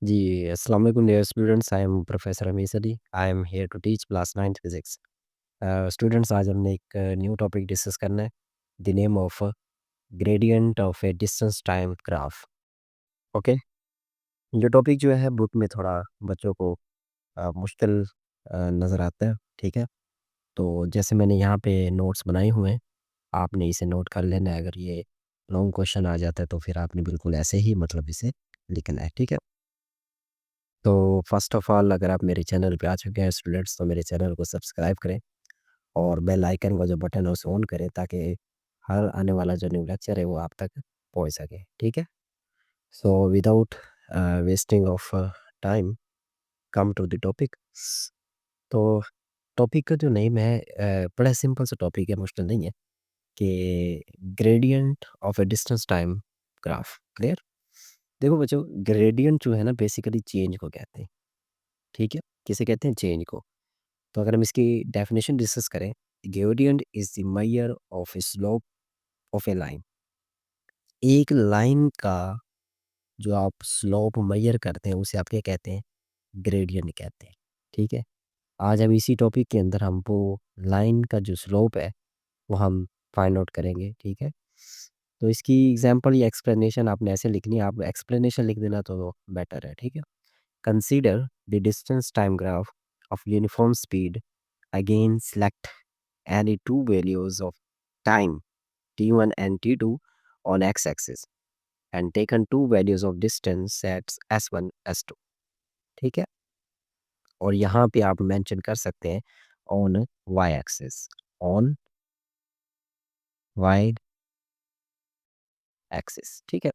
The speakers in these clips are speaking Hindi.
जी, अस्सलाम वालेकुम dear students, I am professor Ramiz Ali. I am here to teach class 9th physics. Students आज हमने एक न्यू टॉपिक डिस्कस करना है, the name of gradient of a distance time graph. Okay, ये टॉपिक जो है बुक में थोड़ा बच्चों को मुश्किल नज़र आता है, ठीक है? तो जैसे मैंने यहाँ पे नोट्स बनाए हुए हैं, आपने इसे नोट कर लेना है। अगर ये लॉन्ग क्वेश्चन आ जाता है तो फिर आपने बिल्कुल ऐसे ही मतलब इसे लिखना है, ठीक है? तो फर्स्ट ऑफ ऑल अगर आप मेरे चैनल पे आ चुके हैं स्टूडेंट्स तो मेरे चैनल को सब्सक्राइब करें और बेल आइकन का जो बटन है उसे ऑन करें ताकि हर आने वाला जो न्यू लेक्चर है वो आप तक पहुंच सके, ठीक है? So without wasting of time, come to the topic. तो टॉपिक का जो नेम है बड़ा सिंपल सा टॉपिक है, मुश्किल नहीं है, कि gradient of a distance time graph. Clear? देखो बच्चों, ग्रेडियंट जो है ना बेसिकली चेंज को कहते हैं, ठीक है? किसे कहते हैं? चेंज को। तो अगर हम इसकी डेफिनेशन डिस्कस करें, gradient is the measure of slope of A line. एक लाइन का जो आप स्लोप मेजर करते हैं उसे आप क्या कहते हैं? ग्रेडियंट कहते हैं, ठीक है? आज हम इसी टॉपिक के अंदर हम वो लाइन का जो स्लोप है वो हम फाइंड आउट करेंगे, ठीक है? तो इसकी एग्जांपल या एक्सप्लेनेशन आपने ऐसे लिखनी है, आप एक्सप्लेनेशन लिख देना तो बेटर है, ठीक है? Consider the distance time graph of uniform speed. Again, select any two values of time t1 and t2 on x-axis and taken two values of distance at s1 s2। ठीक है? और यहाँ पे आप मेंशन कर सकते हैं on y axis, on y axis, ठीक है?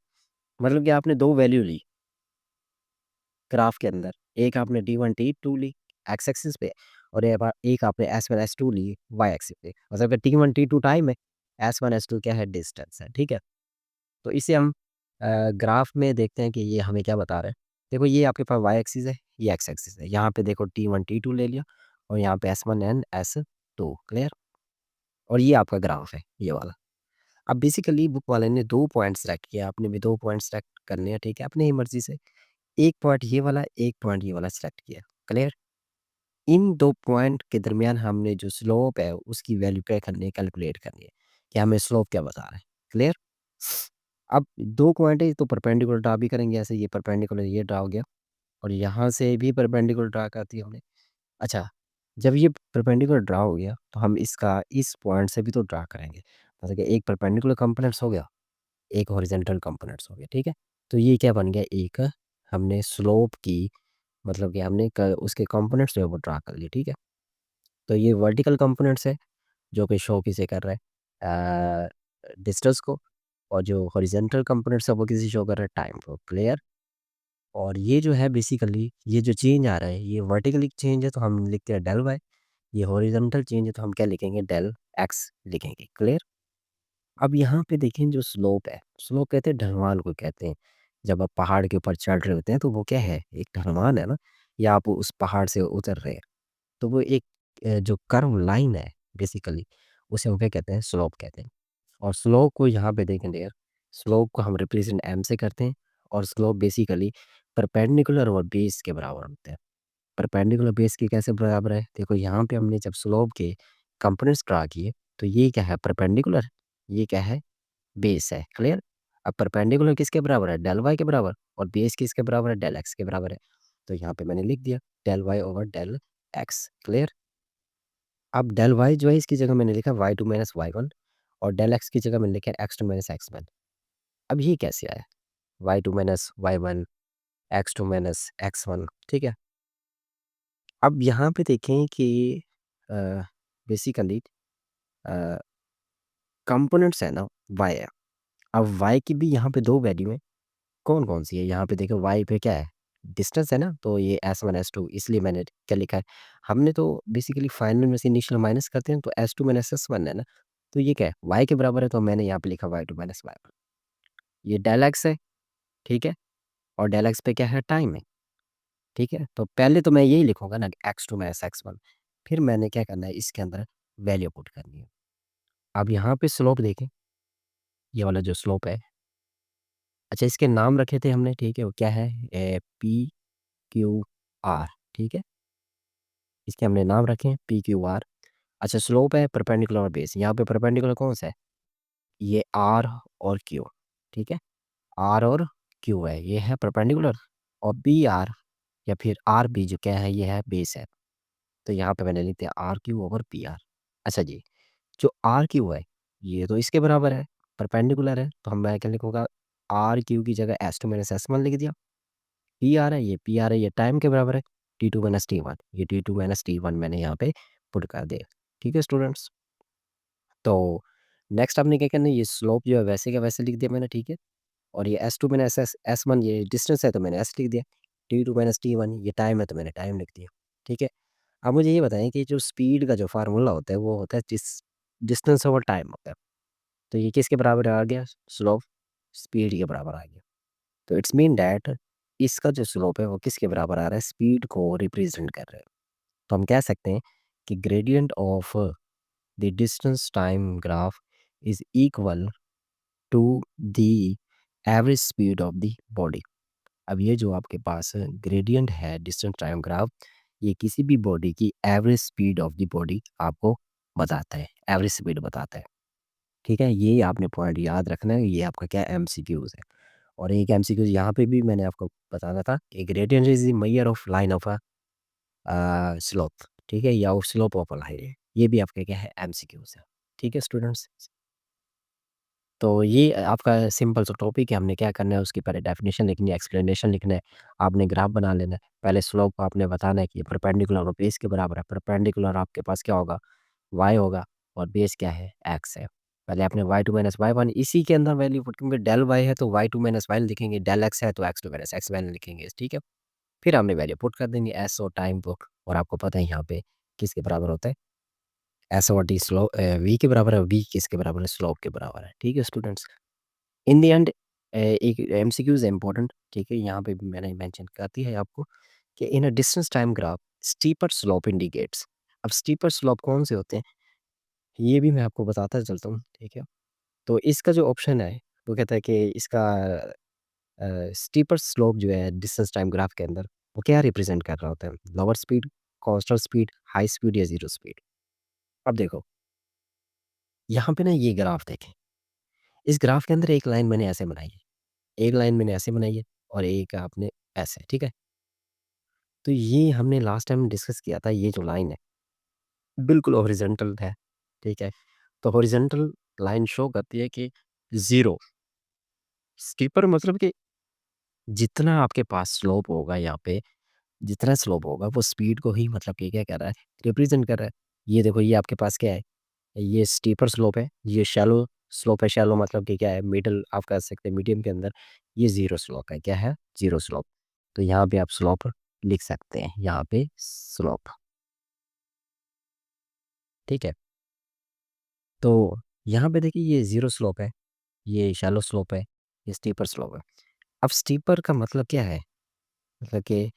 मतलब कि आपने दो वैल्यू ली ग्राफ के अंदर, एक आपने t1 t2 ली x एक्सिस पे और एक आपने s1 s2 ली y एक्सिस पे। मतलब कि t1 t2 टाइम है, s1 s2 क्या है? डिस्टेंस है, ठीक है? तो इसे हम ग्राफ में देखते हैं कि ये हमें क्या बता रहा है। देखो ये आपके पास वाई एक्सिस है, ये एक्स एक्सिस है। यहाँ पे देखो T1 T2 ले लिया और यहाँ पे S1 एंड S2। क्लियर? और ये आपका ग्राफ है, ये वाला। अब बेसिकली बुक वाले ने 2 पॉइंट सेलेक्ट किया, आपने भी 2 पॉइंट सेलेक्ट करने हैं, ठीक है? अपनी ही मर्ज़ी से। 1 पॉइंट ये वाला, 1 पॉइंट ये वाला सेलेक्ट किया। क्लियर? इन 2 पॉइंट के दरमियान हमने जो स्लोप है उसकी वैल्यू क्या करनी है? कैलकुलेट करनी है कि हमें स्लोप क्या बता रहा है। क्लियर? अब 2 पॉइंट है तो परपेंडिकुलर ड्रा भी करेंगे, ऐसे ये परपेंडिकुलर ये ड्रा हो गया और यहाँ से भी परपेंडिकुलर ड्रा कर दी हमने। अच्छा, जब ये परपेंडिकुलर ड्रा हो गया तो हम इसका इस पॉइंट से भी तो ड्रा करेंगे। मतलब कि एक परपेंडिकुलर कंपोनेंट्स हो गया, एक हॉरिजॉन्टल कंपोनेंट्स हो गया, ठीक है? तो ये क्या बन गया? एक हमने स्लोप की मतलब कि हमने क उसके कंपोनेंट्स जो है वो ड्रा कर लिए, ठीक है? तो ये वर्टिकल कंपोनेंट्स है जो कि शो किसे कर रहा है? डिस्टेंस को। और जो हॉरिजॉन्टल कंपोनेंट्स है वो किसे शो कर रहा है? टाइम को। क्लियर? और ये जो है बेसिकली ये जो चेंज आ रहा है ये वर्टिकली चेंज है तो हम लिखते हैं डेल वाई। ये हॉरिजॉन्टल चेंज है तो हम क्या लिखेंगे? डेल एक्स लिखेंगे। क्लियर? अब यहाँ पे देखें जो स्लोप है, स्लोप कहते हैं ढलवान को कहते हैं। जब आप पहाड़ के ऊपर चढ़ रहे होते हैं तो वो क्या है? एक ढलवान है ना, या आप उस पहाड़ से उतर रहे हैं तो वो एक जो कर्व लाइन है बेसिकली उसे हम क्या कहते हैं? स्लोप कहते हैं। और स्लोप को यहाँ पे देखें डियर, स्लोप को हम रिप्रेजेंट एम से करते हैं और स्लोप बेसिकली परपेंडिकुलर और बेस के बराबर होते हैं। परपेंडिकुलर बेस के कैसे बराबर है? देखो यहाँ पे हमने जब स्लोप के कंपोनेंट्स ड्रा किए तो ये क्या है? परपेंडिकुलर, ये क्या है? बेस है। क्लियर? अब परपेंडिकुलर किसके बराबर है? डेल वाई के बराबर। और बेस किसके बराबर है? डेल एक्स के बराबर है। तो यहाँ पे मैंने लिख दिया del y over del x. Clear? अब डेल वाई जो है इसकी जगह मैंने लिखा y two minus y one और डेल एक्स की जगह मैंने लिखा x two minus x one. अब ये कैसे आया? Y two minus y one, x two minus x one, ठीक है? अब यहाँ पे देखें कि अ, बेसिकली अ, कंपोनेंट्स है ना वाई है। अब वाई की भी यहाँ पे 2 वैल्यू हैं, कौन-कौन सी है? यहाँ पे देखो वाई पे क्या है? डिस्टेंस है ना, तो ये S1 S2 इसलिए मैंने क्या लिखा है? हमने तो बेसिकली फाइनल में से इनिशियल माइनस करते हैं तो S2 माइनस S1 है ना, तो ये क्या है? वाई के बराबर है तो मैंने यहाँ पे लिखा वाई2 माइनस वाई1। ये डेल एक्स है, ठीक है? और डेल एक्स पे क्या है? टाइम है, ठीक है? तो पहले तो मैं यही लिखूँगा ना x2 माइनस x1, फिर मैंने क्या करना है इसके अंदर वैल्यू पुट करनी है। अब यहाँ पे स्लोप देखें, ये वाला जो स्लोप है, अच्छा इसके नाम रखे थे हमने, ठीक है? वो क्या है? P क्यू आर, ठीक है? इसके हमने नाम रखे हैं पी क्यू आर। अच्छा, स्लोप है परपेंडिकुलर और बेस। यहाँ पे परपेंडिकुलर कौन सा है? ये आर और क्यू, ठीक है? आर और क्यू है, ये है परपेंडिकुलर। और बी आर या फिर आर बी जो क्या है, ये है बेस है। तो यहाँ पे मैंने लिख दिया R Q over P R. अच्छा जी, जो आर क्यू है ये तो इसके बराबर है, परपेंडिकुलर है, तो हम मैं क्या लिखूंगा, आर क्यू की जगह S two minus S one लिख दिया। पी आर है, ये पी आर है, ये टाइम के बराबर है, T two minus T one, ये T two minus T one मैंने यहाँ पे पुट कर दिया। ठीक है स्टूडेंट्स, तो नेक्स्ट आपने क्या करना है, ये स्लोप जो है वैसे का वैसे लिख दिया मैंने, ठीक है? और ये एस टू मैंने एस वन ये डिस्टेंस है तो मैंने एस लिख दिया। T two minus T one ये टाइम है तो मैंने टाइम लिख दिया। ठीक है, अब मुझे ये बताएं कि जो स्पीड का जो फार्मूला होता है वो होता है डिस्टेंस ओवर टाइम होता है। तो ये किसके बराबर आ गया? स्लोप स्पीड के बराबर आ गया। तो इट्स मीन डैट इसका जो स्लोप है वो किसके बराबर आ रहा है? स्पीड को रिप्रेजेंट कर रहा है। तो हम कह सकते हैं कि gradient of the distance time graph is equal to the average speed of the body. अब ये जो आपके पास ग्रेडियंट है डिस्टेंस टाइम ग्राफ, ये किसी भी बॉडी की average speed of the body आपको बताता है, एवरेज स्पीड बताता है। ठीक है, ये आपने पॉइंट याद रखना है, ये आपका क्या एमसीक्यूज है। और एक एमसीक्यूज यहाँ पे भी मैंने आपको बताना था कि gradient is the measure of line of a slope, ठीक है, या स्लोप ऑफ अ लाइन, ये भी आपका क्या है एमसीक्यूज है। ठीक है स्टूडेंट्स, तो ये आपका सिंपल सा टॉपिक है। हमने क्या करना है, उसकी पहले डेफिनेशन लिखनी है, एक्सप्लेनेशन लिखना है, आपने ग्राफ बना लेना है। पहले स्लोप आपने बताना है कि ये परपेंडिकुलर और बेस के बराबर है। परपेंडिकुलर आपके पास क्या होगा? y होगा, और बेस क्या है? x है। पहले आपने y2 माइनस वाई वन इसी के अंदर वैल्यू पुट, क्योंकि डेल y है तो y2 माइनस वाई लिखेंगे, डेल x है तो x2 माइनस x वाई लिखेंगे, ठीक है? फिर हमने वैल्यू पुट कर देंगे s और टाइम को, और आपको पता है यहाँ पे किसके बराबर होता है? s और t स्लो v के बराबर है, v किसके बराबर है? स्लोप के बराबर है। ठीक है स्टूडेंट्स, इन द एंड एक एमसीक्यूज है इंपॉर्टेंट, ठीक है? यहाँ पे भी मैंने मेंशन कर दिया है आपको कि in a distance time graph steeper slope indicates. अब स्टीपर स्लोप कौन से होते हैं ये भी मैं आपको बताता चलता हूँ, ठीक है? तो इसका जो ऑप्शन है वो कहता है कि इसका स्टीपर स्लोप जो है डिस्टेंस टाइम ग्राफ के अंदर वो क्या रिप्रेजेंट कर रहा होता है? Lower speed, constant speed, high speed या जीरो स्पीड। अब देखो यहाँ पे ना ये ग्राफ देखें, इस ग्राफ के अंदर एक लाइन मैंने ऐसे बनाई है, एक लाइन मैंने ऐसे बनाई है, और एक आपने ऐसे, ठीक है? तो ये हमने लास्ट टाइम डिस्कस किया था, ये जो लाइन है बिल्कुल हॉरिजॉन्टल है, ठीक है? तो हॉरिजॉन्टल लाइन शो करती है कि ज़ीरो स्टीपर, मतलब कि जितना आपके पास स्लोप होगा यहाँ पे, जितना स्लोप होगा वो स्पीड को ही मतलब कि क्या कर रहा है? रिप्रेजेंट कर रहा है। ये देखो ये आपके पास क्या है? ये स्टीपर स्लोप है, ये शैलो स्लोप है। शैलो मतलब कि क्या है? मिडल आप कह सकते हैं मीडियम के अंदर। ये ज़ीरो स्लोप है, क्या है? Zero slope. तो यहाँ पे आप स्लोप लिख सकते हैं, यहाँ पे स्लोप, ठीक है? तो यहाँ पे देखिए ये ज़ीरो स्लोप है, ये शैलो स्लोप है, ये स्टीपर स्लोप है। अब स्टीपर का मतलब क्या है? मतलब कि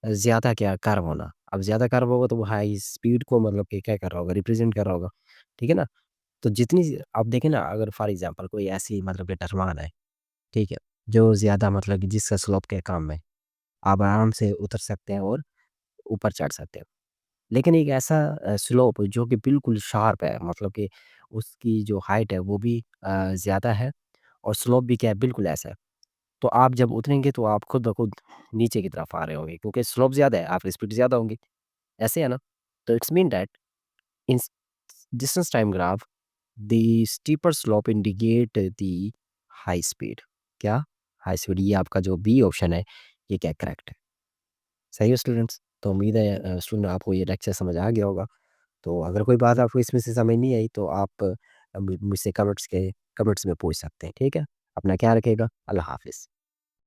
ज़्यादा क्या कर्व होना। अब ज़्यादा कर्व होगा तो वो हाई स्पीड को मतलब कि क्या कर रहा होगा? रिप्रेजेंट कर रहा होगा, ठीक है ना? तो जितनी आप देखें ना, अगर फॉर एग्ज़ाम्पल कोई ऐसी मतलब कि ढलान है, ठीक है? जो ज़्यादा मतलब कि जिसका स्लोप के कम है, आप आराम से उतर सकते हैं और ऊपर चढ़ सकते हैं। लेकिन एक ऐसा स्लोप जो कि बिल्कुल शार्प है, मतलब कि उसकी जो हाइट है वो भी ज़्यादा है, और स्लोप भी क्या है? बिल्कुल ऐसा है। तो आप जब उतरेंगे तो आप खुद ब खुद नीचे की तरफ आ रहे होंगे, क्योंकि स्लोप ज़्यादा है, आपकी स्पीड ज़्यादा होंगी। ऐसे है ना? तो it's mean that in distance time graph the steeper slope indicate the high speed. क्या? हाई स्पीड, ये आपका जो बी ऑप्शन है ये क्या करेक्ट है? सही है स्टूडेंट्स? तो उम्मीद है स्टूडेंट आपको ये लेक्चर समझ आ गया होगा। तो अगर कोई बात आपको इसमें से समझ नहीं आई तो आप मुझसे कमेंट्स में पूछ सकते हैं, ठीक है? अपना ख्याल रखिएगा। अल्लाह हाफ़िज़।